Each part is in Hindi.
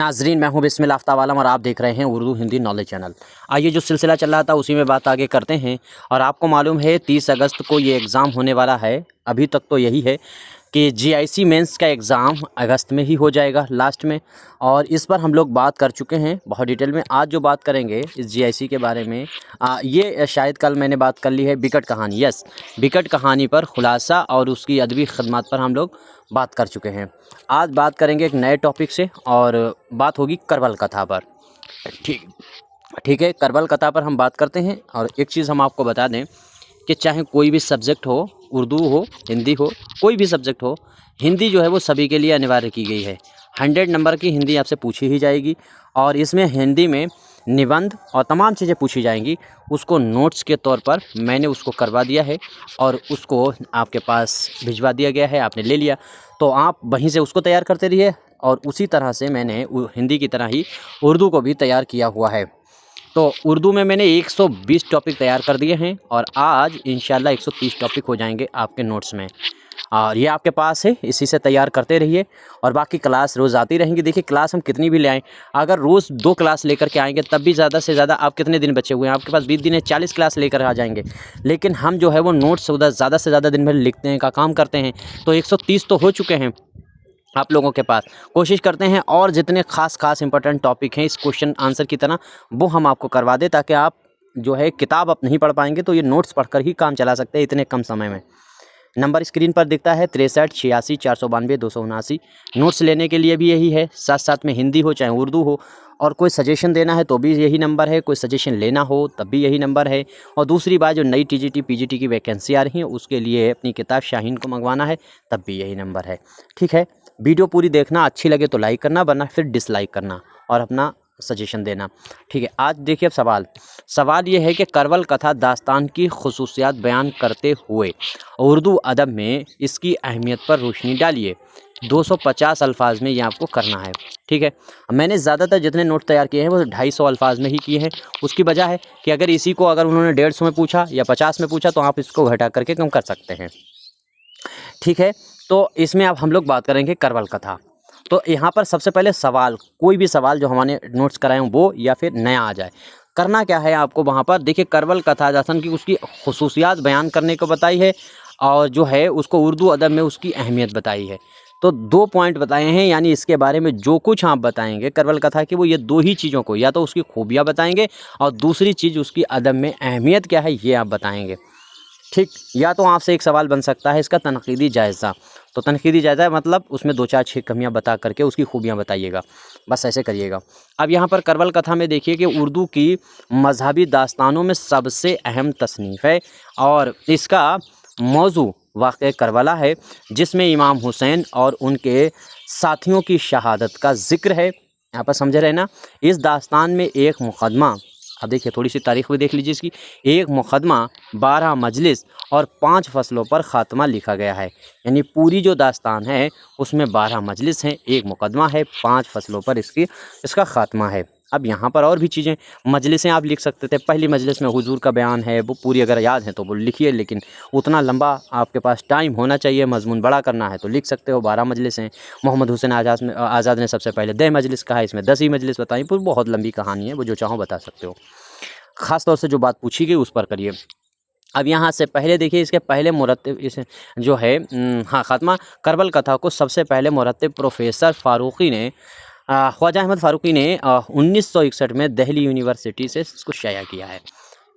नाजरीन, मैं हूं बिस्मिल्लाह आफ्ताब आलम और आप देख रहे हैं उर्दू हिंदी नॉलेज चैनल। आइए जो सिलसिला चल रहा था उसी में बात आगे करते हैं। और आपको मालूम है 30 अगस्त को ये एग्ज़ाम होने वाला है। अभी तक तो यही है कि जीआईसी मेंस का एग्ज़ाम अगस्त में ही हो जाएगा लास्ट में। और इस पर हम लोग बात कर चुके हैं बहुत डिटेल में। आज जो बात करेंगे इस जीआईसी के बारे में, ये शायद कल मैंने बात कर ली है बिकट कहानी। यस, बिकट कहानी पर खुलासा और उसकी अदबी खदमात पर हम लोग बात कर चुके हैं। आज बात करेंगे एक नए टॉपिक से और बात होगी करबल कथा पर। ठीक ठीक है, करबल कथा पर हम बात करते हैं। और एक चीज़ हम आपको बता दें कि चाहे कोई भी सब्जेक्ट हो, उर्दू हो, हिंदी हो, कोई भी सब्जेक्ट हो, हिंदी जो है वो सभी के लिए अनिवार्य की गई है। 100 नंबर की हिंदी आपसे पूछी ही जाएगी और इसमें हिंदी में निबंध और तमाम चीज़ें पूछी जाएंगी। उसको नोट्स के तौर पर मैंने उसको करवा दिया है और उसको आपके पास भिजवा दिया गया है, आपने ले लिया तो आप वहीं से उसको तैयार करते रहिए। और उसी तरह से मैंने हिंदी की तरह ही उर्दू को भी तैयार किया हुआ है। तो उर्दू में मैंने 120 टॉपिक तैयार कर दिए हैं और आज इंशाल्लाह 130 टॉपिक हो जाएंगे आपके नोट्स में। और ये आपके पास है, इसी से तैयार करते रहिए। और बाकी क्लास रोज़ आती रहेंगी। देखिए क्लास हम कितनी भी ले आएँ, अगर रोज़ 2 क्लास लेकर के आएंगे तब भी ज़्यादा से ज़्यादा आप कितने दिन बचे हुए हैं, आपके पास 20 दिन है, 40 क्लास लेकर आ जाएंगे। लेकिन हम जो है वो नोट्स उधर ज़्यादा से ज़्यादा दिन भर लिखते हैं का काम करते हैं। तो 130 तो हो चुके हैं आप लोगों के पास। कोशिश करते हैं और जितने खास इंपॉर्टेंट टॉपिक हैं इस क्वेश्चन आंसर की तरह वो हम आपको करवा दें, ताकि आप जो है किताब आप नहीं पढ़ पाएंगे तो ये नोट्स पढ़कर ही काम चला सकते हैं इतने कम समय में। नंबर स्क्रीन पर दिखता है 63 86 492 279। नोट्स लेने के लिए भी यही है, साथ साथ में हिंदी हो चाहे उर्दू हो। और कोई सजेशन देना है तो भी यही नंबर है, कोई सजेशन लेना हो तब भी यही नंबर है। और दूसरी बात, जो नई टीजीटी पीजीटी की वैकेंसी आ रही है उसके लिए अपनी किताब शाहीन को मंगवाना है तब भी यही नंबर है। ठीक है, वीडियो पूरी देखना, अच्छी लगे तो लाइक करना, वरना फिर डिसलाइक करना और अपना सजेशन देना। ठीक है, आज देखिए अब सवाल ये है कि करबल कथा दास्तान की खुसूसियात बयान करते हुए उर्दू अदब में इसकी अहमियत पर रोशनी डालिए। 250 अल्फाज में ये आपको करना है। ठीक है, मैंने ज़्यादातर जितने नोट तैयार किए हैं वो 250 अल्फाज में ही किए हैं। उसकी वजह है कि अगर इसी को अगर उन्होंने 150 में पूछा या 50 में पूछा तो आप इसको घटा करके कम कर सकते हैं। ठीक है, तो इसमें अब हम लोग बात करेंगे करबल कथा। तो यहाँ पर सबसे पहले सवाल, कोई भी सवाल जो हमारे नोट्स कराए हों वो या फिर नया आ जाए, करना क्या है आपको वहाँ पर। देखिए करबल कथा दास्तान की उसकी खुसूसियात बयान करने को बताई है और जो है उसको उर्दू अदब में उसकी अहमियत बताई है। तो 2 पॉइंट बताए हैं, यानी इसके बारे में जो कुछ आप बताएंगे करबल कथा की वो ये 2 ही चीज़ों को, या तो उसकी खूबियाँ बताएंगे और दूसरी चीज़ उसकी अदब में अहमियत क्या है ये आप बताएंगे। ठीक, या तो आपसे एक सवाल बन सकता है इसका तनकीदी जायज़ा। तो तनकीदी जायज़ा मतलब उसमें 2 4 6 कमियाँ बता करके उसकी खूबियाँ बताइएगा, बस ऐसे करिएगा। अब यहाँ पर करबल कथा में देखिए कि उर्दू की मजहबी दास्तानों में सबसे अहम तसनीफ़ है और इसका मौजू वाक़या करबला है, जिसमें इमाम हुसैन और उनके साथियों की शहादत का ज़िक्र है। यहाँ पर समझे रहे ना। इस दास्तान में एक मुक़दमा, अब देखिए थोड़ी सी तारीख़ भी देख लीजिए इसकी। एक मुक़दमा, 12 मजलिस और 5 फसलों पर ख़ात्मा लिखा गया है। यानी पूरी जो दास्तान है उसमें 12 मजलिस हैं, एक मुक़दमा है, 5 फसलों पर इसका ख़ात्मा है। अब यहाँ पर और भी चीज़ें, मजलिसें आप लिख सकते थे। पहली मजलिस में हुजूर का बयान है, वो पूरी अगर याद है तो वो लिखिए, लेकिन उतना लंबा आपके पास टाइम होना चाहिए, मजमून बड़ा करना है तो लिख सकते हो। 12 मजलिसें। मोहम्मद हुसैन आज़ाद ने सबसे पहले 10 मजलिस कहा है, इसमें 10 ही मजलिस बताई। पूरी बहुत लंबी कहानी है, वो जो चाहो बता सकते हो। ख़ास तौर से जो बात पूछी गई उस पर करिए। अब यहाँ से पहले देखिए, इसके पहले मुरत्तिब इस जो है हाँ, ख़ात्मा करबल कथा को सबसे पहले मुरत्तिब प्रोफेसर फ़ारूक़ी ने, ख्वाजा अहमद फ़ारूक़ी ने 1961 में दिल्ली यूनिवर्सिटी से इसको शाया किया है।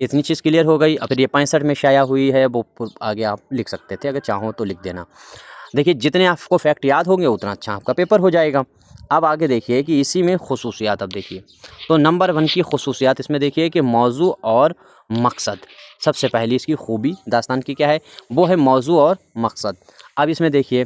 इतनी चीज़ क्लियर हो गई। अब फिर ये 65 में शाया हुई है, वो आगे आप लिख सकते थे, अगर चाहो तो लिख देना। देखिए जितने आपको फैक्ट याद होंगे उतना अच्छा आपका पेपर हो जाएगा। अब आगे देखिए कि इसी में खुसूसियात, अब देखिए तो नंबर 1 की खुसूसियात इसमें देखिए कि मौजू और मकसद। सबसे पहली इसकी खूबी दास्तान की क्या है, वो है मौजू और मकसद। अब इसमें देखिए,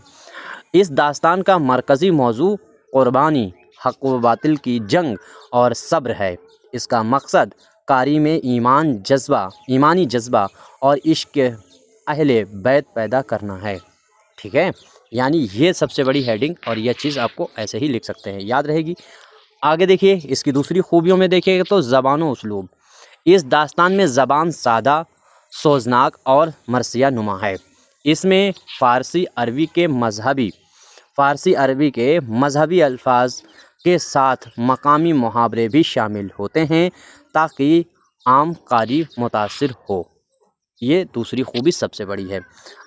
इस दास्तान का मरकज़ी मौजू क़ुरबानी, हक़ व बातिल की जंग और सब्र है। इसका मकसद कारी में ईमानी जज्बा और इश्क अहले बैत पैदा करना है। ठीक है, यानी ये सबसे बड़ी हेडिंग और यह चीज़ आपको ऐसे ही लिख सकते हैं, याद रहेगी। आगे देखिए इसकी दूसरी खूबियों में देखिएगा तो ज़बान व उसलूब। इस दास्तान में ज़बान सादा, सोजनाक और मरसिया नुमा है। इसमें फ़ारसी अरबी के मजहबी अल्फाज के साथ मकामी मुहावरे भी शामिल होते हैं ताकि आम कारी मुतासिर हो। ये दूसरी खूबी सबसे बड़ी है।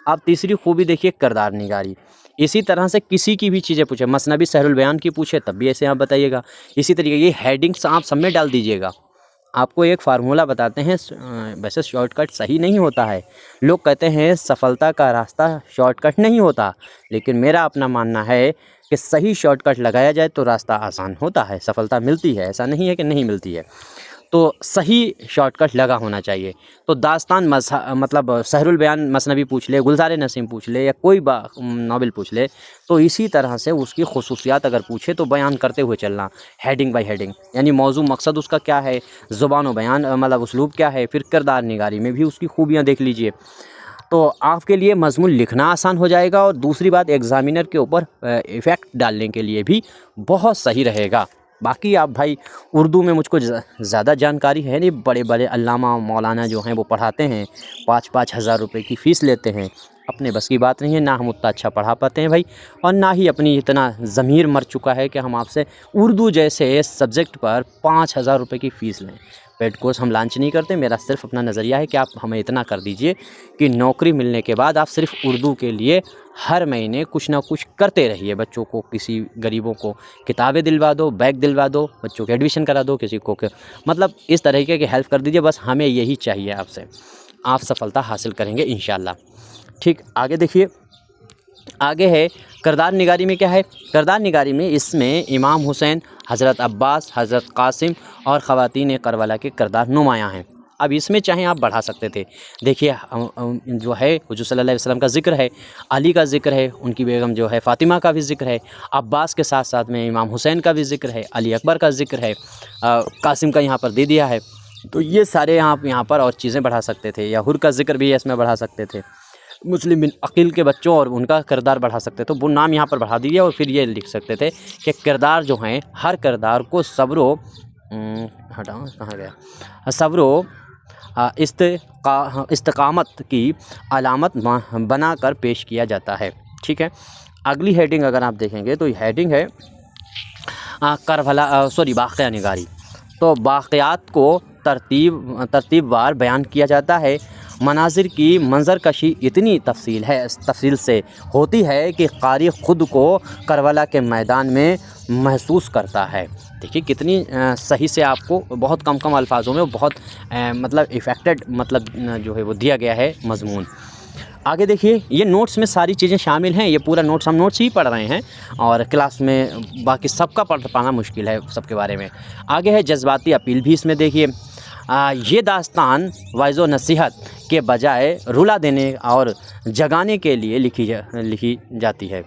अब तीसरी खूबी देखिए किरदार निगारी। इसी तरह से किसी की भी चीज़ें पूछे, मसनबी सहरुल बयान की पूछे तब भी ऐसे आप बताइएगा। इसी तरीके ये हेडिंग्स आप सब में डाल दीजिएगा। आपको एक फार्मूला बताते हैं, वैसे शॉर्टकट सही नहीं होता है। लोग कहते हैं सफलता का रास्ता शॉर्टकट नहीं होता, लेकिन मेरा अपना मानना है कि सही शॉर्टकट लगाया जाए तो रास्ता आसान होता है, सफलता मिलती है, ऐसा नहीं है कि नहीं मिलती है। तो सही शॉर्टकट लगा होना चाहिए। तो दास्तान मतलब सहरुल बयान मसनबी पूछ ले, गुलज़ार नसीम पूछ ले या कोई नावल पूछ ले, तो इसी तरह से उसकी खुसूसियात अगर पूछे तो बयान करते हुए चलना, हेडिंग बाय हेडिंग, यानी मौजू मकसद उसका क्या है, ज़ुबान व बयान मतलब उसलूब क्या है, फिर किरदार निगारी में भी उसकी खूबियाँ देख लीजिए। तो आपके लिए मज़मून लिखना आसान हो जाएगा और दूसरी बात एग्ज़ामिनर के ऊपर इफ़ेक्ट डालने के लिए भी बहुत सही रहेगा। बाकी आप भाई उर्दू में मुझको ज़्यादा जानकारी है नहीं, बड़े बड़े अल्लामा मौलाना जो हैं वो पढ़ाते हैं, 5-5 हज़ार रुपये की फ़ीस लेते हैं। अपने बस की बात नहीं है, ना हम उतना अच्छा पढ़ा पाते हैं भाई, और ना ही अपनी इतना ज़मीर मर चुका है कि हम आपसे उर्दू जैसे सब्जेक्ट पर 5,000 रुपये की फ़ीस लें। पेड कोर्स हम लॉन्च नहीं करते। मेरा सिर्फ अपना नज़रिया है कि आप हमें इतना कर दीजिए कि नौकरी मिलने के बाद आप सिर्फ उर्दू के लिए हर महीने कुछ ना कुछ करते रहिए। बच्चों को, किसी गरीबों को किताबें दिलवा दो, बैग दिलवा दो, बच्चों के एडमिशन करा दो, किसी को मतलब इस तरीके की हेल्प कर दीजिए। बस हमें यही चाहिए आपसे, आप सफलता हासिल करेंगे इंशाल्लाह। ठीक, आगे देखिए, आगे है किरदार निगारी में क्या है। किरदार निगारी में इसमें इमाम हुसैन, हज़रत अब्बास, हज़रत कासिम और ख़वातीन करबला के किरदार नुमायाँ हैं। अब इसमें चाहें आप बढ़ा सकते थे। देखिए जो है हुज़ूर सल्लल्लाहु अलैहि वसल्लम का ज़िक्र है, अली का ज़िक्र है, उनकी बेगम जो है फ़ातिमा का भी ज़िक्र है, अब्बास के साथ साथ में इमाम हुसैन का भी ज़िक्र है, अली अकबर का ज़िक्र है, कासिम का यहाँ पर दे दिया है। तो ये सारे आप यहाँ पर और चीज़ें बढ़ा सकते थे, या हुर का ज़िक्र भी इसमें बढ़ा सकते थे। मुस्लिम बिन अकील के बच्चों और उनका किरदार बढ़ा सकते थे, वो नाम यहाँ पर बढ़ा दीजिए और फिर ये लिख सकते थे कि किरदार जो हैं, हर किरदार को सब्रो हटाओ कहाँ गया, सब्रो इस्तिकामत की अलामत बनाकर पेश किया जाता है। ठीक है, अगली हेडिंग अगर आप देखेंगे तो हेडिंग है वाक़या निगारी। तो वाक़यात को तरतीबवार बयान किया जाता है। मनाज़िर की मंजरकशी इतनी तफसील से होती है कि क़ारी ख़ुद को करबला के मैदान में महसूस करता है। देखिए कितनी सही से आपको बहुत कम अल्फाजों में बहुत मतलब इफ़ेक्टेड मतलब जो है वो दिया गया है मज़मून। आगे देखिए, ये नोट्स में सारी चीज़ें शामिल हैं। ये पूरा नोट्स हम नोट्स ही पढ़ रहे हैं और क्लास में बाकी सबका पाना मुश्किल है सबके बारे में। आगे है जज्बाती अपील भी इसमें देखिए। ये दास्तान वाइज़ो नसीहत के बजाय रुला देने और जगाने के लिए लिखी जाती है।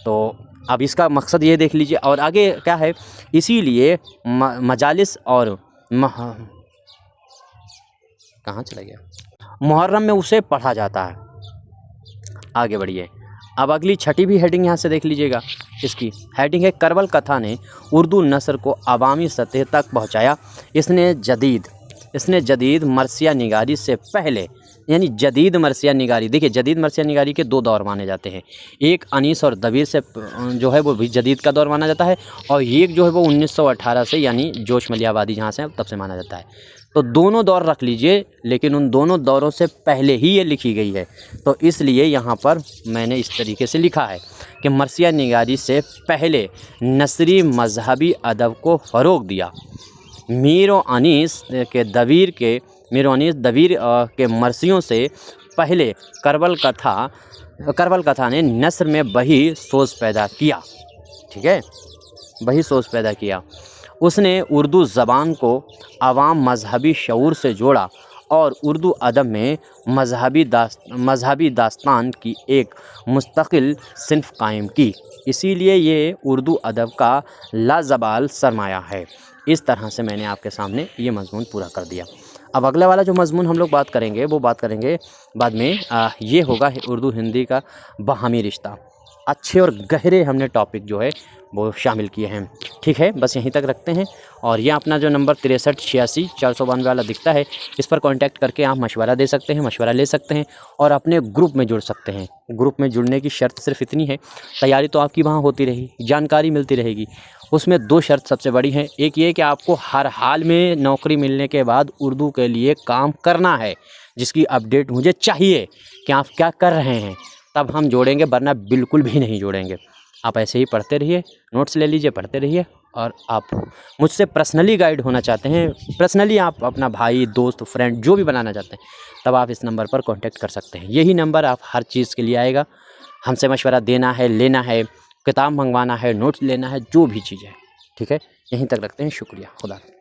तो अब इसका मकसद ये देख लीजिए। और आगे क्या है, इसीलिए मजालिस और कहाँ चला गया, मुहर्रम में उसे पढ़ा जाता है। आगे बढ़िए, अब अगली छठी भी हेडिंग यहाँ से देख लीजिएगा। इसकी हेडिंग है करबल कथा ने उर्दू नस्र को अवामी सतह तक पहुँचाया। इसने जदीद मरसिया निगारी से पहले, यानी जदीद मरसिया निगारी, देखिए जदीद मरसिया निगारी के 2 दौर माने जाते हैं। एक अनीस और दबीर से जो है वो भी जदीद का दौर माना जाता है, और एक जो है वो 1918 से, यानी जोश मलियाबादी जहाँ से तब से माना जाता है। तो दोनों दौर रख लीजिए, लेकिन उन दोनों दौरों से पहले ही ये लिखी गई है। तो इसलिए यहाँ पर मैंने इस तरीके से लिखा है कि मरसिया निगारी से पहले नसरी मजहबी अदब को फ़रोग़ दिया। मीर अनीस दबीर के मरसियों से पहले करबल कथा ने नस्र में बही सोच पैदा किया। ठीक है, बही सोच पैदा किया। उसने उर्दू ज़बान को अवाम मजहबी शऊर से जोड़ा और उर्दू अदब में मजहबी दास्तान की एक मुस्तकिल सिन्फ़ कायम की। इसीलिए ये उर्दू अदब का लाजवाल सरमाया है। इस तरह से मैंने आपके सामने ये मज़मून पूरा कर दिया। अब अगला वाला जो मज़मून हम लोग बात करेंगे वो बात करेंगे बाद में। ये होगा उर्दू हिंदी का बाहमी रिश्ता। अच्छे और गहरे हमने टॉपिक जो है वो शामिल किए हैं। ठीक है, बस यहीं तक रखते हैं। और ये अपना जो नंबर 6386 वाला दिखता है, इस पर कांटेक्ट करके आप मशवरा दे सकते हैं, मशवरा ले सकते हैं और अपने ग्रुप में जुड़ सकते हैं। ग्रुप में जुड़ने की शर्त सिर्फ इतनी है, तैयारी तो आपकी वहाँ होती रहेगी, जानकारी मिलती रहेगी। उसमें 2 शर्त सबसे बड़ी हैं। एक ये कि आपको हर हाल में नौकरी मिलने के बाद उर्दू के लिए काम करना है, जिसकी अपडेट मुझे चाहिए कि आप क्या कर रहे हैं, तब हम जोड़ेंगे, वरना बिल्कुल भी नहीं जोड़ेंगे। आप ऐसे ही पढ़ते रहिए, नोट्स ले लीजिए, पढ़ते रहिए। और आप मुझसे पर्सनली गाइड होना चाहते हैं, पर्सनली आप अपना भाई, दोस्त, फ्रेंड जो भी बनाना चाहते हैं, तब आप इस नंबर पर कांटेक्ट कर सकते हैं। यही नंबर आप हर चीज़ के लिए आएगा। हमसे मशवरा देना है, लेना है, किताब मंगवाना है, नोट्स लेना है, जो भी चीज़ है। ठीक है, यहीं तक रखते हैं। शुक्रिया, खुदा हाफ़िज़।